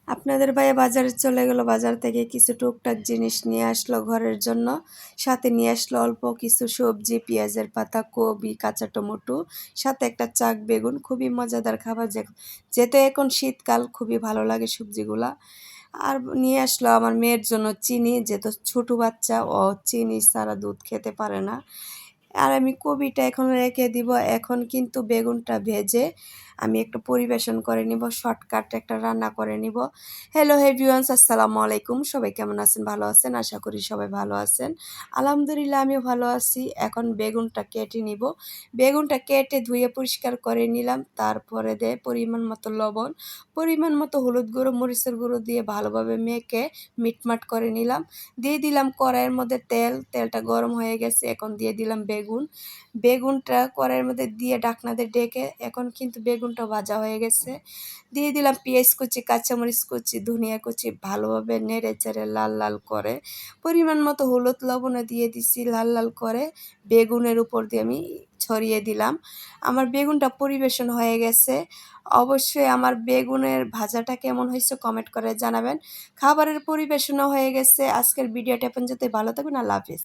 আপনাদের ভাইয়া বাজারে চলে গেল। বাজার থেকে কিছু টুকটাক জিনিস নিয়ে আসলো ঘরের জন্য। সাথে নিয়ে আসলো অল্প কিছু সবজি, পেঁয়াজের পাতা, কপি, কাঁচা টমেটো, সাথে একটা চাক বেগুন। খুবই মজাদার খাবার, যেতে এখন শীতকাল, খুবই ভালো লাগে সবজিগুলা। আর নিয়ে আসলো আমার মেয়ের জন্য চিনি, যেহেতু ছোটো বাচ্চা, ও চিনি ছাড়া দুধ খেতে পারে না। আর আমি কবিটা এখন রেখে দিব। এখন কিন্তু বেগুনটা ভেজে আমি একটু পরিবেশন করে নিব, শর্টকাট একটা রান্না করে নিব। হ্যালো এভরিওয়ান, আসসালামু আলাইকুম। সবাই কেমন আছেন? ভালো আছেন? আশা করি সবাই ভালো আছেন। আলহামদুলিল্লাহ, আমিও ভালো আছি। এখন বেগুনটা কেটে নিব। বেগুনটা কেটে ধুয়ে পরিষ্কার করে নিলাম। তারপরে পরিমাণ মতো লবণ, পরিমাণ মতো হলুদ গুঁড়ো, মরিচের গুঁড়ো দিয়ে ভালোভাবে মেখে মিটমাট করে নিলাম। দিয়ে দিলাম কড়াইয়ের মধ্যে তেলটা গরম হয়ে গেছে। এখন দিয়ে দিলাম বেগুনটা কড়াইয়ের মধ্যে দিয়ে ঢাকনা দিয়ে ঢেকে, এখন কিন্তু বেগুনটা ভাজা হয়ে গেছে। দিয়ে দিলাম পেঁয়াজ কুচি, কাঁচামরিচ কুচি, ধনিয়া কুচি, ভালোভাবে নেড়ে চেড়ে লাল লাল করে পরিমাণ মতো হলুদ লবণে দিয়ে দিছি। লাল লাল করে বেগুনের উপর দিয়ে আমি ছড়িয়ে দিলাম। আমার বেগুনটা পরিবেশন হয়ে গেছে। অবশ্যই আমার বেগুনের ভাজাটা কেমন হয়েছে কমেন্ট করে জানাবেন। খাবারের পরিবেশনও হয়ে গেছে। আজকের ভিডিওটা পর্যন্ত ভালো থাকবেন। আল্লাহ হাফেজ।